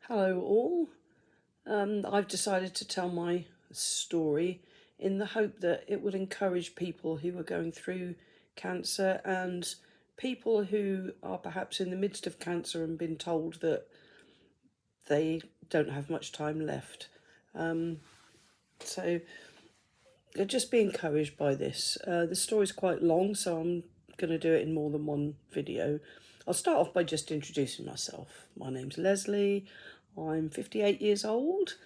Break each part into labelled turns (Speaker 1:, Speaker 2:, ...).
Speaker 1: Hello all. I've decided to tell my story in the hope that it would encourage people who are going through cancer and people who are perhaps in the midst of cancer and been told that they don't have much time left. So just be encouraged by this. The story's quite long, so I'm going to do it in more than one video. I'll start off by just introducing myself. My name's Leslie. I'm 58 years old.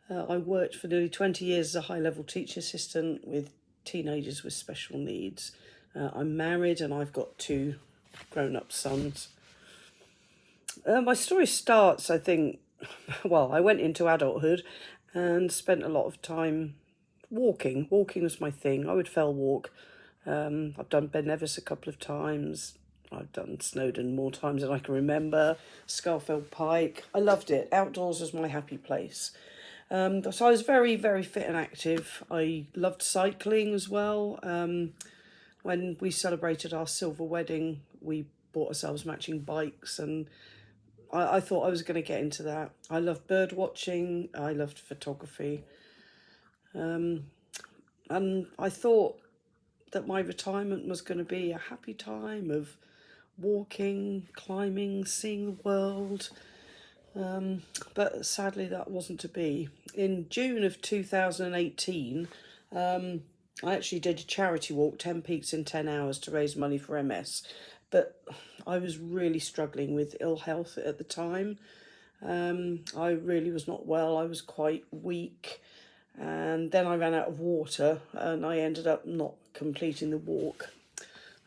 Speaker 1: I worked for nearly 20 years as a high-level teaching assistant with teenagers with special needs. I'm married and I've got two grown-up sons. My story starts, I think, well, I went into adulthood and spent a lot of time walking. Walking was my thing. I would fell walk. I've done Ben Nevis a couple of times. I've done Snowdon more times than I can remember. Scarfell Pike. I loved it. Outdoors was my happy place. So I was very, very fit and active. I loved cycling as well. When we celebrated our silver wedding, we bought ourselves matching bikes, and I thought I was going to get into that. I loved bird watching. I loved photography. And I thought that my retirement was going to be a happy time of walking, climbing, seeing the world. But sadly that wasn't to be. In June of 2018, I actually did a charity walk, 10 peaks in 10 hours, to raise money for MS. But I was really struggling with ill health at the time. I really was not well. I was quite weak. And then I ran out of water and I ended up not completing the walk.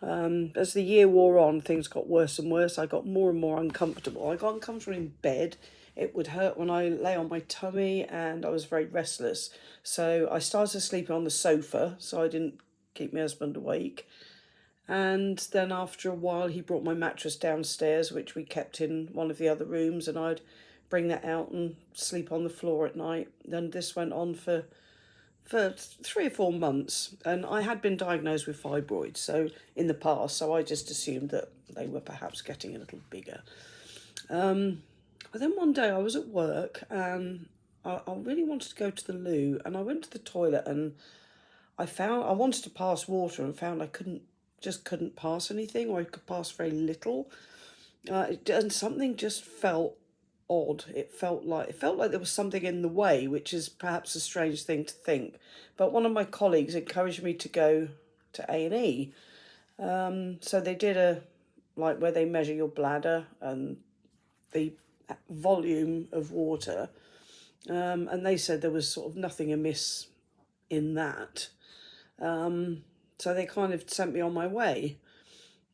Speaker 1: As the year wore on, things got worse and worse. I got more and more uncomfortable. I got uncomfortable in bed. It would hurt when I lay on my tummy and I was very restless. So I started sleeping on the sofa so I didn't keep my husband awake. And then after a while, he brought my mattress downstairs, which we kept in one of the other rooms, and I'd bring that out and sleep on the floor at night. Then this went on for 3 or 4 months, and I had been diagnosed with fibroids so in the past, so I just assumed that they were perhaps getting a little bigger. But then one day I was at work and I really wanted to go to the loo, and I went to the toilet and I wanted to pass water and found I couldn't pass anything, or I could pass very little. And something just felt odd. It felt like there was something in the way, which is perhaps a strange thing to think. But one of my colleagues encouraged me to go to A&E. So they did where they measure your bladder and the volume of water. And they said there was sort of nothing amiss in that. So they kind of sent me on my way.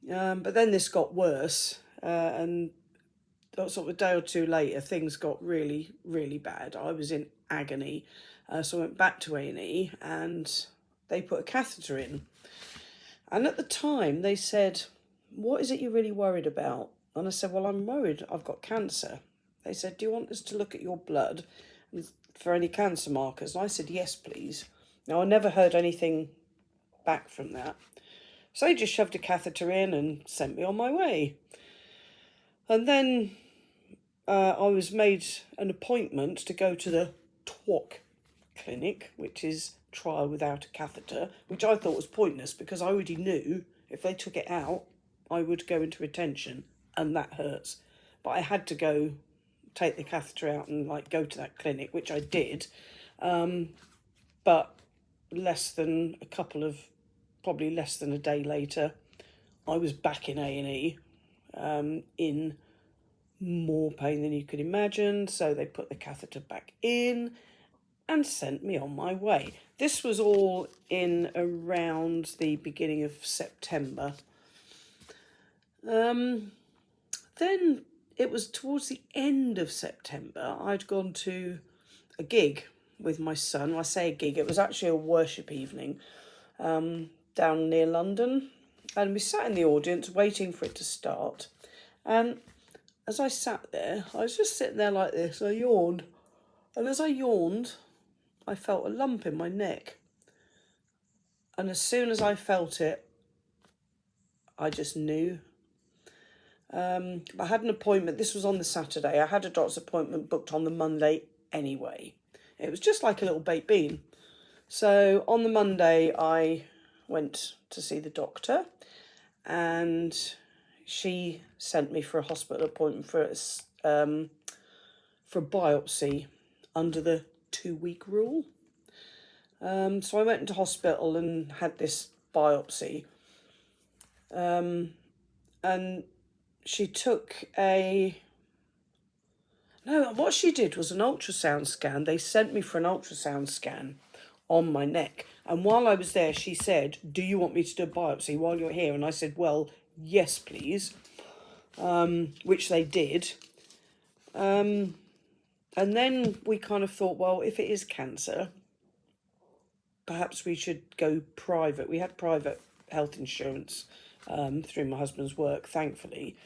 Speaker 1: But then this got worse, and sort of a day or two later, things got really, really bad. I was in agony. So I went back to A&E and they put a catheter in. And at the time they said, "What is it you're really worried about?" And I said, "Well, I'm worried I've got cancer." They said, "Do you want us to look at your blood for any cancer markers?" And I said, "Yes, please." Now, I never heard anything back from that. So they just shoved a catheter in and sent me on my way. And then I was made an appointment to go to the TWOC clinic, which is trial without a catheter, which I thought was pointless because I already knew if they took it out, I would go into retention, and that hurts. But I had to go take the catheter out and go to that clinic, which I did. But probably less than a day later, I was back in A&E, in more pain than you could imagine. So they put the catheter back in and sent me on my way. This was all in around the beginning of September. Then it was towards the end of September. I'd gone to a gig with my son. I say a gig, it was actually a worship evening down near London. And we sat in the audience waiting for it to start. And as I sat there, I was just sitting there like this. I yawned. And as I yawned, I felt a lump in my neck. And as soon as I felt it, I just knew. I had an appointment. This was on the Saturday. I had a doctor's appointment booked on the Monday anyway. It was just like a little baked bean. So on the Monday, I went to see the doctor, and she sent me for a hospital appointment for a biopsy under the 2-week rule. So I went into hospital and had this biopsy. And she took what she did was an ultrasound scan. They sent me for an ultrasound scan on my neck. And while I was there, she said, "Do you want me to do a biopsy while you're here?" And I said, "Well, yes, please," which they did. And then we kind of thought, well, if it is cancer, perhaps we should go private. We had private health insurance through my husband's work, thankfully.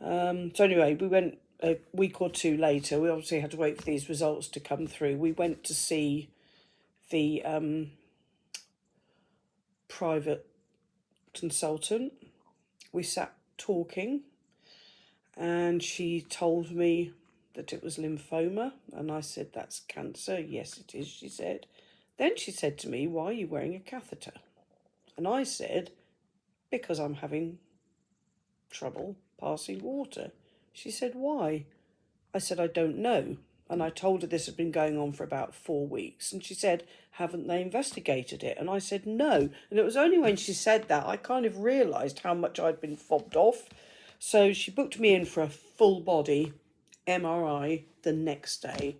Speaker 1: So anyway, we went a week or two later. We obviously had to wait for these results to come through. We went to see the private consultant. We sat talking, and she told me that it was lymphoma, and I said, "That's cancer." "Yes, it is," she said. Then she said to me, "Why are you wearing a catheter?" And I said, "Because I'm having trouble passing water." She said, "Why?" I said, "I don't know." And I told her this had been going on for about 4 weeks. And she said, "Haven't they investigated it?" And I said, "No." And it was only when she said that I kind of realised how much I'd been fobbed off. So she booked me in for a full body MRI the next day.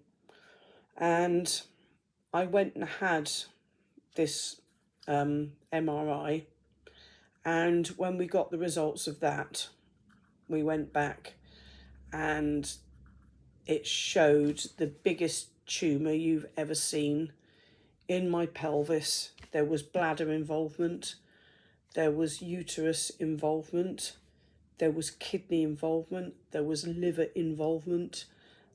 Speaker 1: And I went and had this MRI. And when we got the results of that, we went back, and it showed the biggest tumour you've ever seen in my pelvis. There was bladder involvement, there was uterus involvement, there was kidney involvement, there was liver involvement,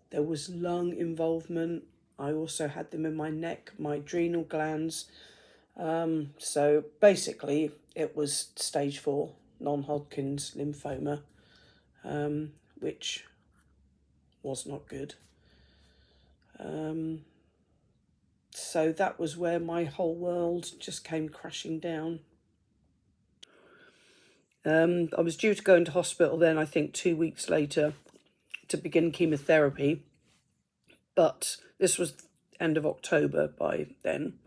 Speaker 1: there was lung involvement. I also had them in my neck, my adrenal glands. So basically it was stage 4 non-Hodgkin's lymphoma, which was not good. So that was where my whole world just came crashing down. I was due to go into hospital then, I think 2 weeks later, to begin chemotherapy, but this was end of October by then.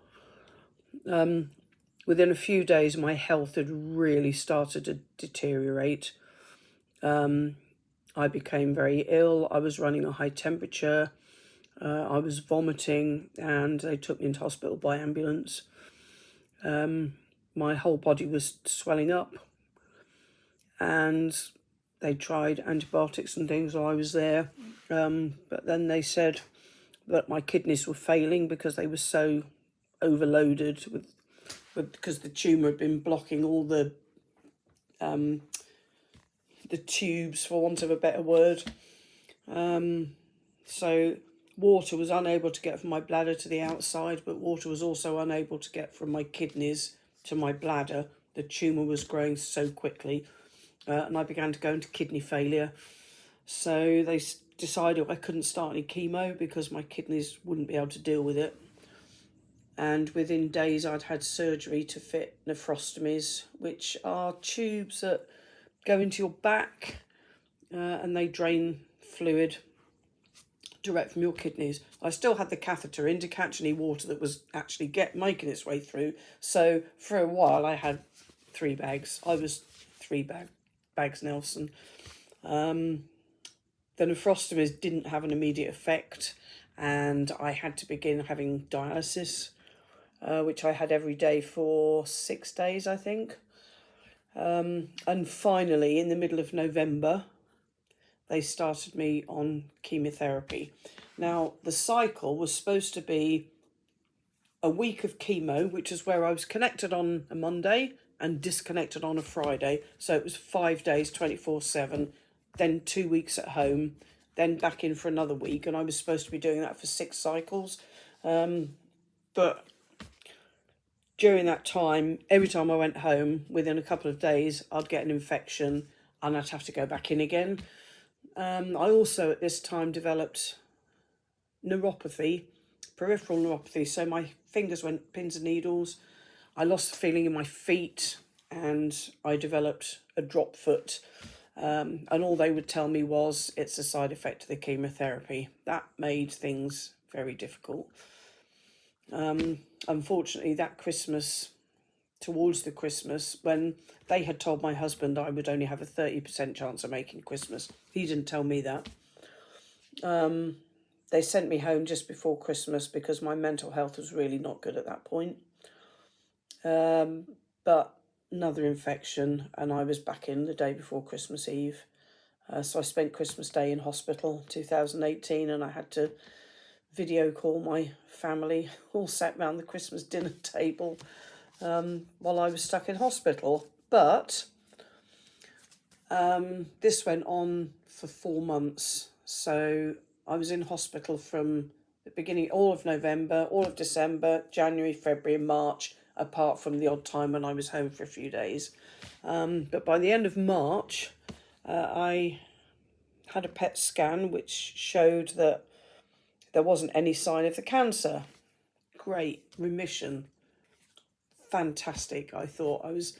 Speaker 1: Within a few days, my health had really started to deteriorate. I became very ill. I was running a high temperature. I was vomiting, and they took me into hospital by ambulance. My whole body was swelling up, and they tried antibiotics and things while I was there. But then they said that my kidneys were failing because they were so overloaded because the tumour had been blocking all the tubes, for want of a better word. So water was unable to get from my bladder to the outside, but water was also unable to get from my kidneys to my bladder. The tumour was growing so quickly, and I began to go into kidney failure. So they decided I couldn't start any chemo because my kidneys wouldn't be able to deal with it. And within days I'd had surgery to fit nephrostomies, which are tubes that go into your back, and they drain fluid direct from your kidneys. I still had the catheter in to catch any water that was actually making its way through. So for a while I had 3 bags. I was 3 bags Nelson. The nephrostomies didn't have an immediate effect, and I had to begin having dialysis, which I had every day for 6 days, I think. And finally, in the middle of November, they started me on chemotherapy. Now, the cycle was supposed to be a week of chemo, which is where I was connected on a Monday and disconnected on a Friday. So it was 5 days, 24/7, then 2 weeks at home, then back in for another week. And I was supposed to be doing that for 6 cycles. But during that time, every time I went home, within a couple of days, I'd get an infection. and I'd have to go back in again. I also at this time developed neuropathy, peripheral neuropathy, so my fingers went pins and needles. I lost the feeling in my feet, and I developed a drop foot. And all they would tell me was it's a side effect of the chemotherapy. That made things very difficult. Unfortunately, that Christmas, towards the Christmas, when they had told my husband I would only have a 30% chance of making Christmas, he didn't tell me that. They sent me home just before Christmas because my mental health was really not good at that point. But another infection, and I was back in the day before Christmas Eve. So I spent Christmas Day in hospital 2018, and I had to video call my family, all sat round the Christmas dinner table while I was stuck in hospital. But this went on for 4 months. So I was in hospital from the beginning, all of November, all of December, January, February, and March, apart from the odd time when I was home for a few days. But by the end of March, I had a PET scan which showed that there wasn't any sign of the cancer. Great, remission. Fantastic, I thought. I was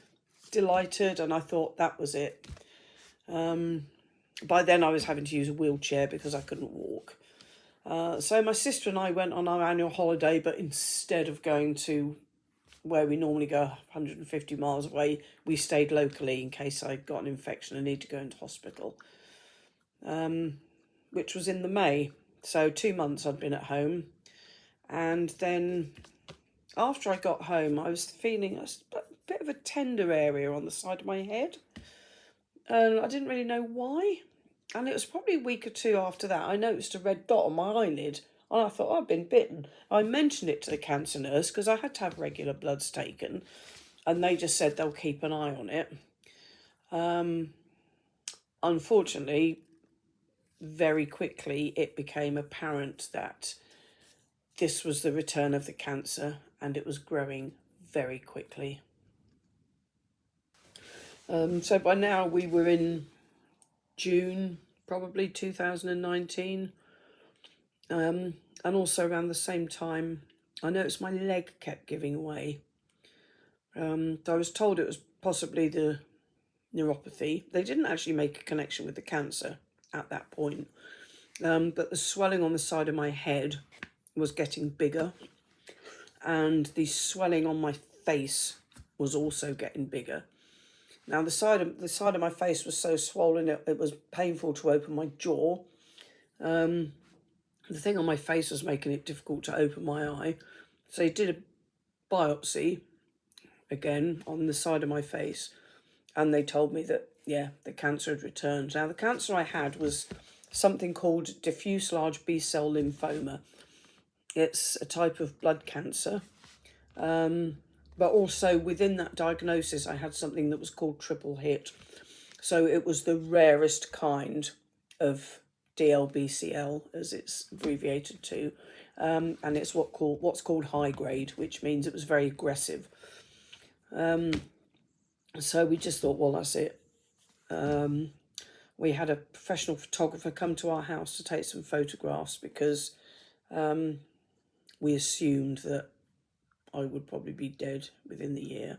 Speaker 1: delighted, and I thought that was it. By then I was having to use a wheelchair because I couldn't walk. So my sister and I went on our annual holiday, but instead of going to where we normally go 150 miles away, we stayed locally in case I got an infection and needed to go into hospital, which was in the May. So 2 months I'd been at home. And then after I got home, I was feeling a bit of a tender area on the side of my head. And I didn't really know why. And it was probably a week or two after that, I noticed a red dot on my eyelid. And I thought, oh, I've been bitten. I mentioned it to the cancer nurse because I had to have regular bloods taken. And they just said they'll keep an eye on it. Unfortunately, very quickly, it became apparent that this was the return of the cancer, and it was growing very quickly. So by now we were in June, probably 2019. And also around the same time, I noticed my leg kept giving way. I was told it was possibly the neuropathy. They didn't actually make a connection with the cancer at that point. But the swelling on the side of my head was getting bigger, and the swelling on my face was also getting bigger. Now the side of my face was so swollen it was painful to open my jaw. The thing on my face was making it difficult to open my eye. So he did a biopsy again on the side of my face, and they told me that, yeah, the cancer had returned. Now the cancer I had was something called diffuse large B-cell lymphoma. It's a type of blood cancer. But also within that diagnosis, I had something that was called triple hit. So it was the rarest kind of DLBCL, as it's abbreviated to. And it's what's called high grade, which means it was very aggressive. So we just thought, well, that's it. We had a professional photographer come to our house to take some photographs because we assumed that I would probably be dead within the year.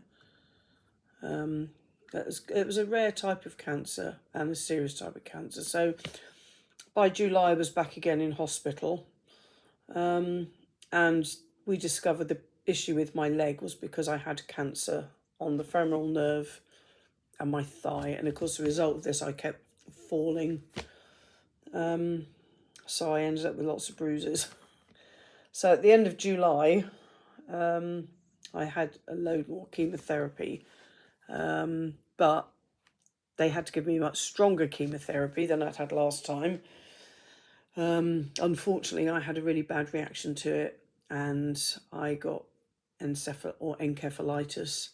Speaker 1: It was a rare type of cancer and a serious type of cancer. So by July, I was back again in hospital. And we discovered the issue with my leg was because I had cancer on the femoral nerve and my thigh. And of course, the result of this, I kept falling. So I ended up with lots of bruises. So at the end of July, I had a load more chemotherapy, but they had to give me much stronger chemotherapy than I'd had last time. Unfortunately, I had a really bad reaction to it, and I got encephalitis,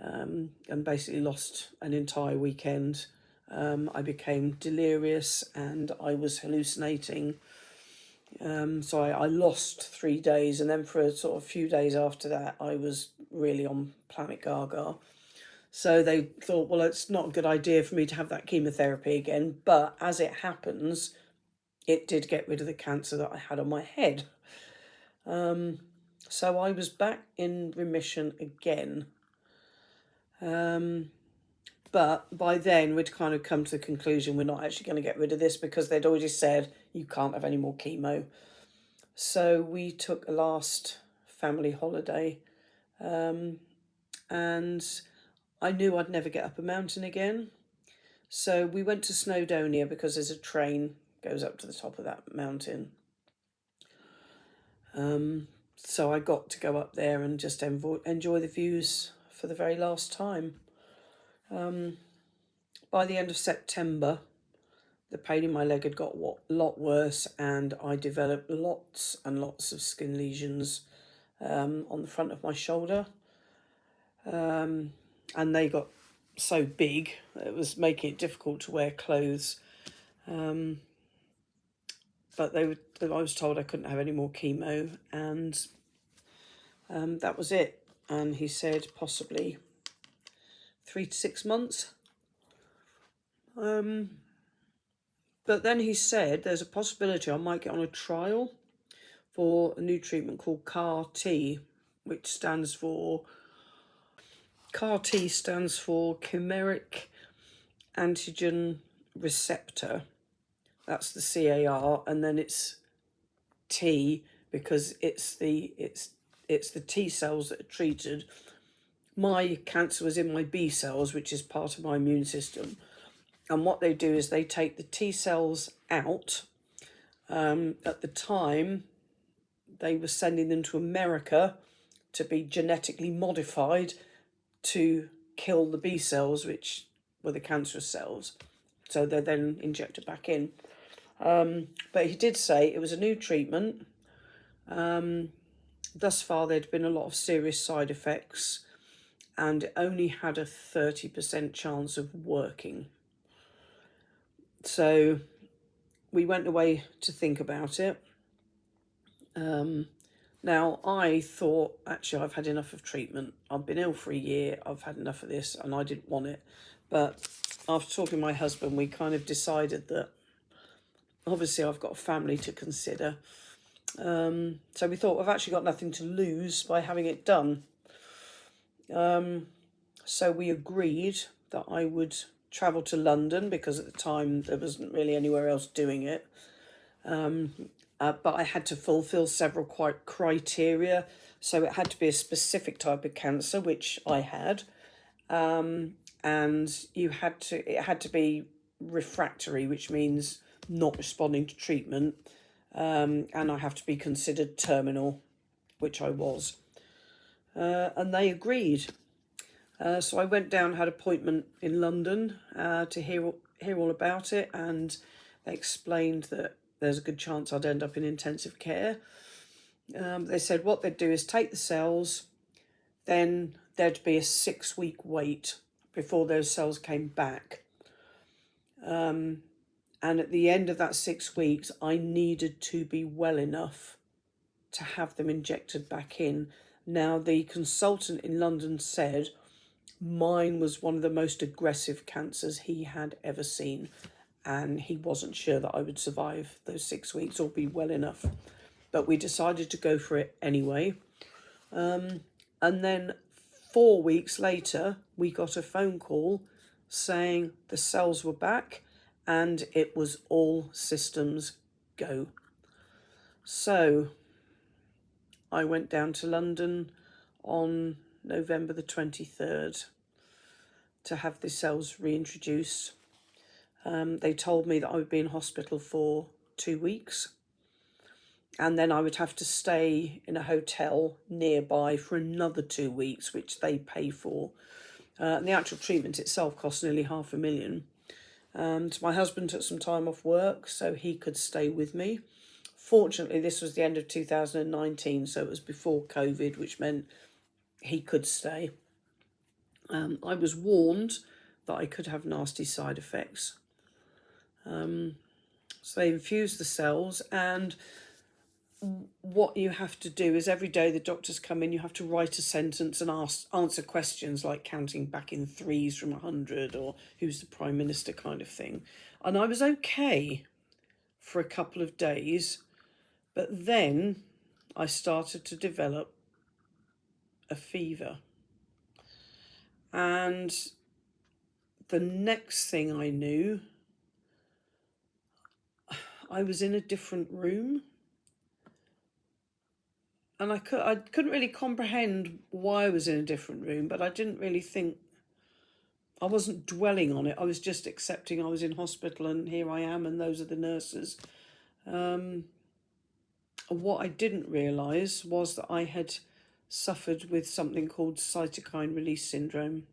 Speaker 1: and basically lost an entire weekend. I became delirious and I was hallucinating. So I lost 3 days, and then for a sort of few days after that, I was really on planet Gaga. So they thought, well, it's not a good idea for me to have that chemotherapy again. But as it happens, it did get rid of the cancer that I had on my head. So I was back in remission again. But by then we'd kind of come to the conclusion we're not actually going to get rid of this, because they'd already said you can't have any more chemo. So we took a last family holiday, and I knew I'd never get up a mountain again. So we went to Snowdonia because there's a train goes up to the top of that mountain. So I got to go up there and just enjoy the views for the very last time. By the end of September, the pain in my leg had got a lot worse, and I developed lots and lots of skin lesions on the front of my shoulder. And they got so big, it was making it difficult to wear clothes. But I was told I couldn't have any more chemo, and that was it. And he said possibly 3 to 6 months. But then he said there's a possibility I might get on a trial for a new treatment called CAR-T, which stands for chimeric antigen receptor. That's the CAR, and then it's T because it's the T cells that are treated. My cancer was in my B cells, which is part of my immune system. And what they do is they take the T cells out. At the time, they were sending them to America to be genetically modified to kill the B cells, which were the cancerous cells. So they're then injected back in. But he did say it was a new treatment. Thus far, there'd been a lot of serious side effects, and it only had a 30% chance of working. So we went away to think about it. Now, I thought, actually, I've had enough of treatment. I've been ill for a year. I've had enough of this, and I didn't want it. But after talking to my husband, we kind of decided that obviously I've got a family to consider. So we thought I've actually got nothing to lose by having it done. So we agreed that I would travel to London, because at the time there wasn't really anywhere else doing it. But I had to fulfill several criteria. So it had to be a specific type of cancer, which I had. And it had to be refractory, which means not responding to treatment. And I have to be considered terminal, which I was. And they agreed. So I went down, had an appointment in London to hear all about it, and they explained that there's a good chance I'd end up in intensive care. They said what they'd do is take the cells, then there'd be a 6-week wait before those cells came back. And at the end of that 6 weeks, I needed to be well enough to have them injected back in. Now, the consultant in London said mine was one of the most aggressive cancers he had ever seen, and he wasn't sure that I would survive those 6 weeks or be well enough. But we decided to go for it anyway. And then 4 weeks later, we got a phone call saying the cells were back and it was all systems go. So I went down to London on November the 23rd to have the cells reintroduced. They told me that I would be in hospital for 2 weeks, and then I would have to stay in a hotel nearby for another 2 weeks, which they pay for. And the actual treatment itself cost nearly $500,000. And my husband took some time off work so he could stay with me. Fortunately, this was the end of 2019, so it was before COVID, which meant he could stay. I was warned that I could have nasty side effects. So they infused the cells, and what you have to do is every day the doctors come in, you have to write a sentence and answer questions like counting back in threes from 100 or who's the Prime Minister kind of thing. And I was okay for a couple of days, but then I started to develop a fever. And the next thing I knew, I was in a different room. And I couldn't really comprehend why I was in a different room, but I didn't really think, I wasn't dwelling on it. I was just accepting I was in hospital and here I am and those are the nurses. What I didn't realise was that I had suffered with something called cytokine release syndrome,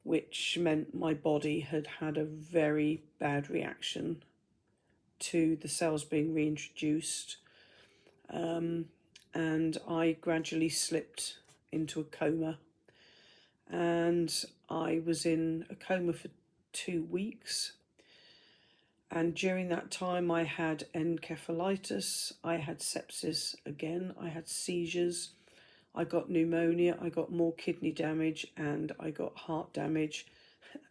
Speaker 1: which meant my body had had a very bad reaction to the cells being reintroduced. And I gradually slipped into a coma. And I was in a coma for 2 weeks. And during that time, I had encephalitis, I had sepsis again, I had seizures, I got pneumonia, I got more kidney damage, and I got heart damage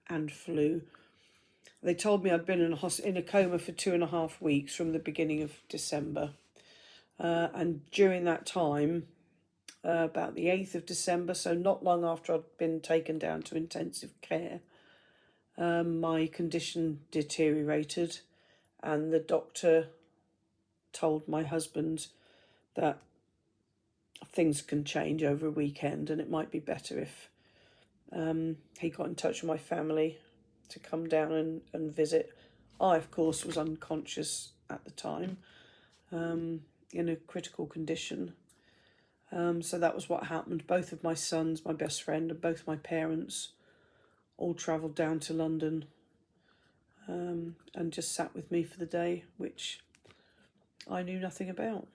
Speaker 1: and flu. They told me I'd been in a coma for 2.5 weeks from the beginning of December. And during that time, about the 8th of December, so not long after I'd been taken down to intensive care, my condition deteriorated, and the doctor told my husband that things can change over a weekend and it might be better if he got in touch with my family to come down and visit. I, of course, was unconscious at the time, in a critical condition. So that was what happened. Both of my sons, my best friend, and both my parents all travelled down to London and just sat with me for the day, which I knew nothing about.